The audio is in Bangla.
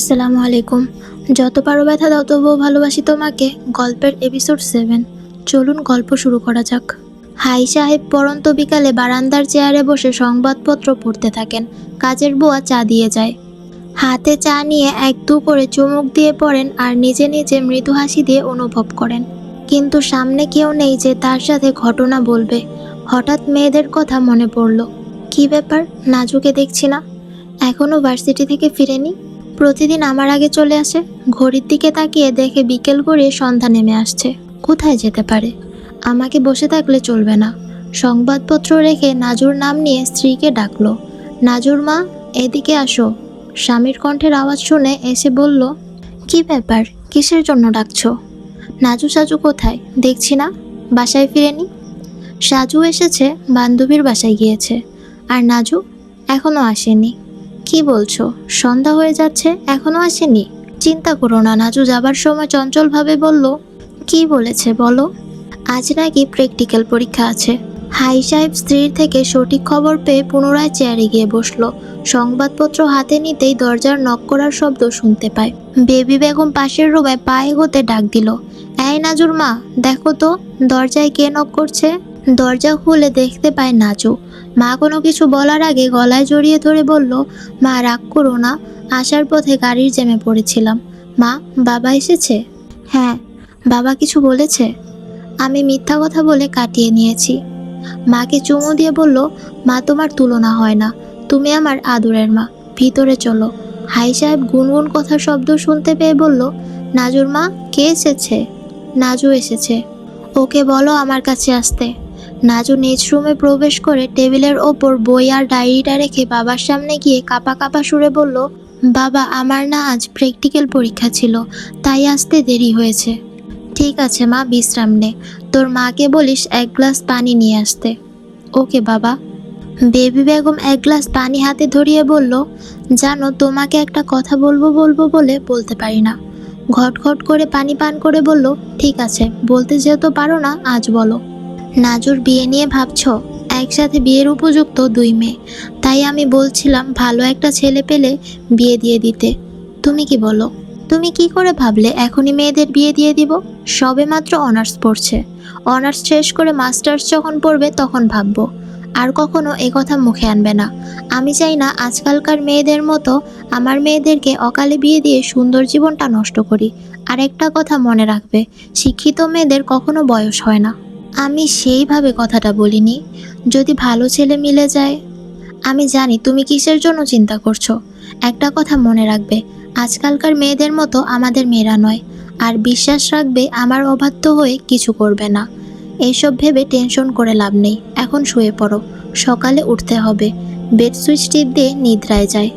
আসসালামু আলাইকুম। যত পারো ব্যথা দাও তবুও ভালোবাসি তোমাকে গল্পের এপিসোড 7। চলুন গল্প শুরু করা যাক। হাই সাহেব পড়ন্ত বিকালে বারান্দার চেয়ারে বসে সংবাদপত্র পড়তে থাকেন। কাজের বুয়া চা দিয়ে যায়। হাতে চা নিয়ে এক দু করে চুমুক দিয়ে পড়েন আর নিজে নিজে মৃদু হাসি দিয়ে অনুভব করেন, কিন্তু সামনে কেউ নেই যে তার সাথে ঘটনা বলবে। হঠাৎ মেয়েদের কথা মনে পড়ল। কি ব্যাপার, নাজুকে দেখছি না, এখনো ভার্সিটি থেকে ফিরেনি। প্রতিদিন আমার আগে চলে আসে। ঘড়ির দিকে তাকিয়ে দেখে বিকেল গড়িয়ে সন্ধ্যা নেমে আসছে। কোথায় যেতে পারে? আমাকে বসে থাকলে চলবে না। সংবাদপত্র রেখে নাজুর নাম নিয়ে স্ত্রীকে ডাকলো। নাজুর মা, এদিকে আসো। স্বামীর কণ্ঠের আওয়াজ শুনে এসে বলল, কি ব্যাপার, কিসের জন্য ডাকছো? নাজু সাজু কোথায়, দেখছি না, বাসায় ফিরেনি। সাজু এসেছে, বান্ধবীর বাসায় গিয়েছে। আর নাজু এখনো আসেনি। কি বলছো, সন্ধ্যা হয়ে যাচ্ছে এখনো আসেনি? চিন্তা করো না, নাজু যাবার সময় চঞ্চলভাবে বলল, কি বলেছে বলো? আজ নাকি প্র্যাকটিক্যাল পরীক্ষা আছে। হাই সাহেব স্ত্রীর থেকে সঠিক খবর পেয়ে পুনরায় চেয়ারে গিয়ে বসলো। সংবাদপত্র হাতে নিতেই দরজার নক করার শব্দ শুনতে পায়। বেবি বেগম পাশের রুমে পা এগোতে ডাক দিল, এই নাজুর মা, দেখো তো দরজায় কে নক করছে। দরজা খুলে দেখতে পায় নাজু। মা কোনো কিছু বলার আগে গলায় জড়িয়ে ধরে বলল, মা রাগ করো না, আসার পথে গাড়ির জ্যামে পড়েছিলাম। মা, বাবা এসেছে? হ্যাঁ। বাবা কিছু বলেছে? আমি মিথ্যা কথা বলে কাটিয়ে নিয়েছি। মাকে চুমু দিয়ে বলল, মা তোমার তুলনা হয় না, তুমি আমার আদরের মা, ভিতরে চলো। হাই সাহেব গুনগুন কথার শব্দ শুনতে পেয়ে বলল, নাজুর মা, কে এসেছে? নাজু এসেছে। ওকে বলো আমার কাছে আসতে। নাজু নিজ রুমে প্রবেশ করে টেবিলের ওপর বই আর ডায়েরিটা রেখে বাবার সামনে গিয়ে কাঁপা কাঁপা সুরে বলল, বাবা, আমার না আজ প্র্যাকটিক্যাল পরীক্ষা ছিল, তাই আসতে দেরি হয়েছে। ঠিক আছে মা, বিশ্রাম নে। তোর মাকে বলিস এক গ্লাস পানি নিয়ে আসতে। ওকে বাবা। বেবি বেগম এক গ্লাস পানি হাতে ধরিয়ে বলল, জানো তোমাকে একটা কথা বলবো বলবো বলে বলতে পারি না। ঘট ঘট করে পানি পান করে বলল, ঠিক আছে, বলতে যেহেতু পারো না আজ বলো। নাজুর বিয়ে নিয়ে ভাবছো? একসাথে বিয়ের উপযুক্ত দুই মেয়ে, তাই আমি বলছিলাম ভালো একটা ছেলে পেলে বিয়ে দিয়ে দিতে। তুমি কি বলো? তুমি কি করে ভাবলে এখনই মেয়েদের বিয়ে দিয়ে দিব? সবে মাত্র অনার্স পড়ছে, অনার্স শেষ করে মাস্টার্স যখন পড়বে তখন ভাববো। আর কখনো এ কথা মুখে আনবে না। আমি চাই না আজকালকার মেয়েদের মতো আমার মেয়েদেরকে অকালে বিয়ে দিয়ে সুন্দর জীবনটা নষ্ট করি। আর একটা কথা মনে রাখবে, শিক্ষিত মেয়েদের কখনো বয়স হয় না। আমি সেইভাবে কথাটা বলিনি। যদি ভালো ছেলে মিলে যায়। আমি জানি তুমি কিসের জন্য চিন্তা করছো। একটা কথা মনে রাখবে, আজকালকার মেয়েদের মতো আমাদের মেয়েরা নয়। আর বিশ্বাস রাখবে, আমার অবাধ্য হয়ে কিছু করবে না। এইসব ভেবে টেনশন করে লাভ নেই। এখন শুয়ে পড়ো, সকালে উঠতে হবে। বেড সুইচ টিপ দিয়ে নিদ্রায় যায়।